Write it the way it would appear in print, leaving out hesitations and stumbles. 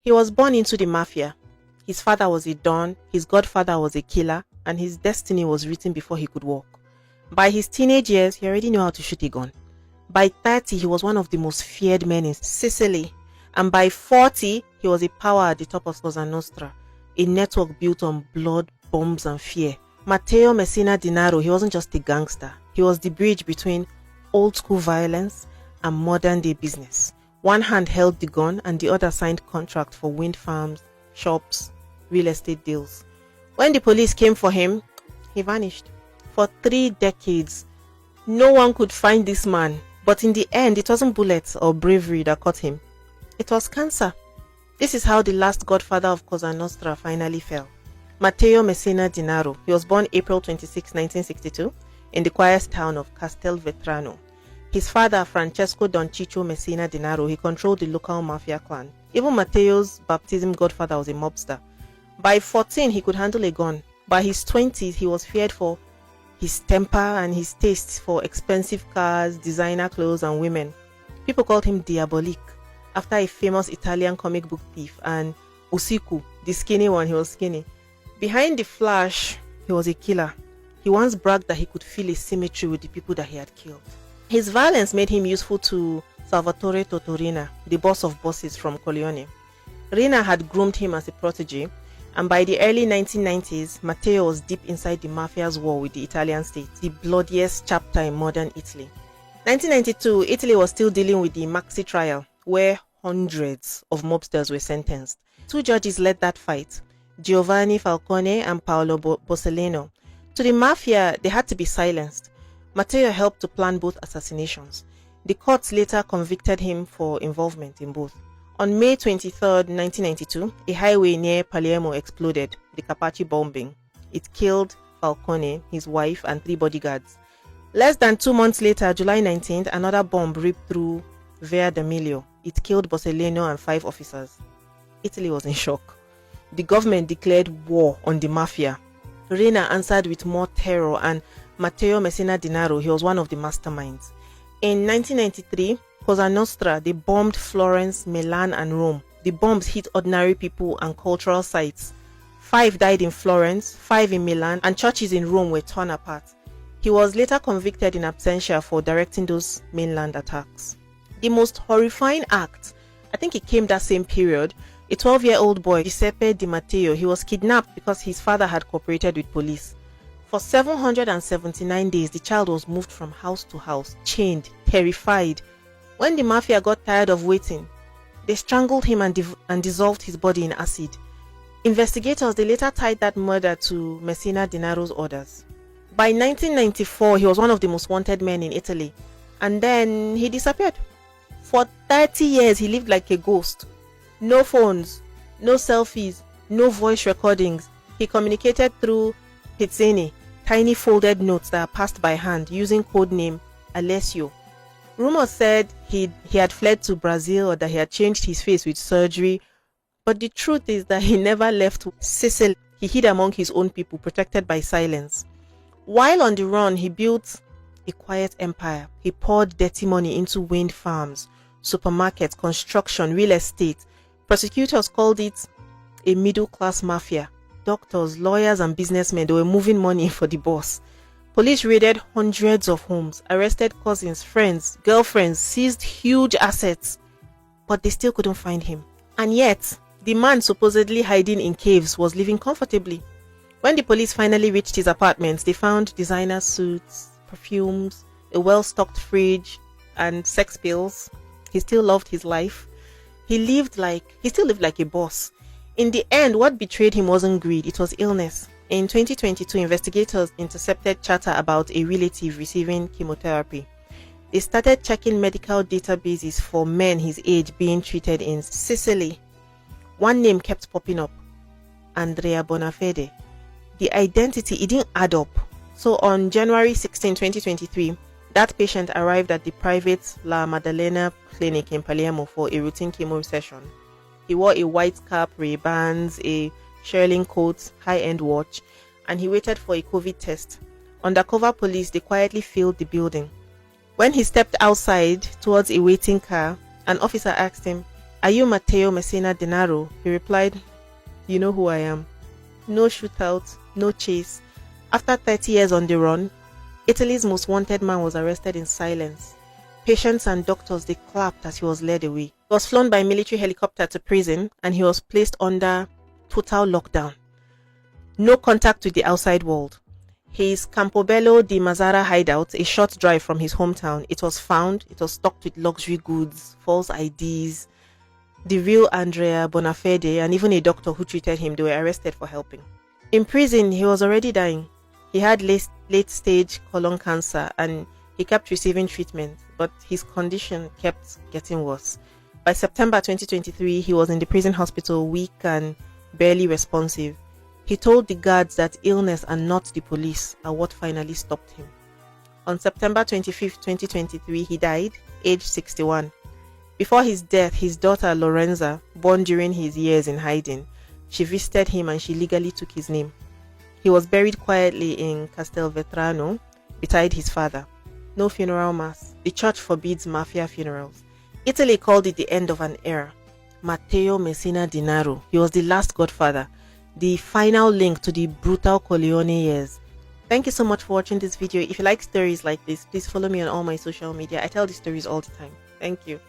He was born into the mafia. His father was a don, his godfather was a killer, and his destiny was written before he could walk. By his teenage years, he already knew how to shoot a gun. By 30, he was one of the most feared men in Sicily. And by 40, he was a power at the top of Cosa Nostra, a network built on blood, bombs, and fear. Matteo Messina Denaro, he wasn't just a gangster. He was the bridge between old school violence and modern day business. One hand held the gun and the other signed contract for wind farms, shops, real estate deals. When the police came for him, he vanished. For 3 decades, no one could find this man. But in the end, it wasn't bullets or bravery that caught him. It was cancer. This is how the last godfather of Cosa Nostra finally fell. Matteo Messina Denaro. He was born April 26, 1962, in the quiet town of Castelvetrano. His father, Francesco Don Ciccio Messina Denaro, he controlled the local mafia clan. Even Matteo's baptism godfather was a mobster. By 14, he could handle a gun. By his 20s, he was feared for his temper and his tastes for expensive cars, designer clothes, and women. People called him Diabolique, after a famous Italian comic book thief, and Usiku, the skinny one, he was skinny. Behind the flash, he was a killer. He once bragged that he could feel a symmetry with the people that he had killed. His violence made him useful to Salvatore Totorina, the boss of bosses from Corleone. Rina had groomed him as a protege, and by the early 1990s, Matteo was deep inside the mafia's war with the Italian state, the bloodiest chapter in modern Italy. 1992, Italy was still dealing with the Maxi trial, where hundreds of mobsters were sentenced. 2 judges led that fight, Giovanni Falcone and Paolo Borsellino. To the mafia, they had to be silenced. Matteo helped to plan both assassinations. The courts later convicted him for involvement in both. On May 23, 1992, a highway near Palermo exploded, the Capaci bombing. It killed Falcone, his wife, and 3 bodyguards. Less than 2 months later, July 19th, another bomb ripped through Via D'Amelio. It killed Borsellino and 5 officers. Italy was in shock. The government declared war on the mafia. Reina answered with more terror, and Matteo Messina Denaro, he was one of the masterminds. In 1993, Cosa Nostra, they bombed Florence, Milan, and Rome. The bombs hit ordinary people and cultural sites. 5 died in Florence, 5 in Milan, and churches in Rome were torn apart. He was later convicted in absentia for directing those mainland attacks. The most horrifying act, I think it came that same period. A 12-year-old boy, Giuseppe Di Matteo, he was kidnapped because his father had cooperated with police. For 779 days, the child was moved from house to house, chained, terrified. When the mafia got tired of waiting, they strangled him and dissolved his body in acid. Investigators, they later tied that murder to Messina Denaro's orders. By 1994, he was one of the most wanted men in Italy, and then he disappeared. For 30 years, he lived like a ghost. No phones, no selfies, no voice recordings. He communicated through pizzini, tiny folded notes that are passed by hand, using codename Alessio. Rumors said he had fled to Brazil or that he had changed his face with surgery, but the truth is that he never left Sicily. He hid among his own people, protected by silence. While on the run, he built a quiet empire. He poured dirty money into wind farms, supermarkets, construction, real estate. Prosecutors called it a middle-class mafia. Doctors, lawyers, and businessmen, they were moving money for the boss. Police raided hundreds of homes, arrested cousins, friends, girlfriends, seized huge assets, but they still couldn't find him. And yet, the man supposedly hiding in caves was living comfortably. When the police finally reached his apartment, they found designer suits, perfumes, a well-stocked fridge, and sex pills. He still loved his life. He still lived like a boss. In the end, what betrayed him wasn't greed, it was illness. In 2022, investigators intercepted chatter about a relative receiving chemotherapy. They started checking medical databases for men his age being treated in Sicily. One name kept popping up, Andrea Bonafede. The identity, it didn't add up. So on January 16, 2023, that patient arrived at the private La Maddalena clinic in Palermo for a routine chemo session. He wore a white cap, Ray-Bans, a shearling coat, high-end watch, and he waited for a COVID test. Undercover police, they quietly filled the building. When he stepped outside towards a waiting car, an officer asked him, "Are you Matteo Messina Denaro?" He replied, "You know who I am." No shootout, no chase. After 30 years on the run, Italy's most wanted man was arrested in silence. Patients and doctors, they clapped as he was led away. He was flown by military helicopter to prison and he was placed under total lockdown. No contact with the outside world. His Campobello di Mazzara hideout, a short drive from his hometown, it was found. It was stocked with luxury goods, false IDs. The real Andrea Bonafede and even a doctor who treated him, they were arrested for helping. In prison, he was already dying. He had late stage colon cancer and he kept receiving treatment, but his condition kept getting worse. By September 2023, he was in the prison hospital, weak and barely responsive. He told the guards that illness and not the police are what finally stopped him. On September 25th, 2023, he died, aged 61. Before his death, his daughter Lorenza, born during his years in hiding, she visited him and she legally took his name. He was buried quietly in Castelvetrano beside his father. No funeral mass. The church forbids mafia funerals. Italy called it the end of an era. Matteo Messina Denaro. He was the last godfather, the final link to the brutal Corleone years. Thank you so much for watching this video. If you like stories like this, please follow me on all my social media. I tell these stories all the time. Thank you.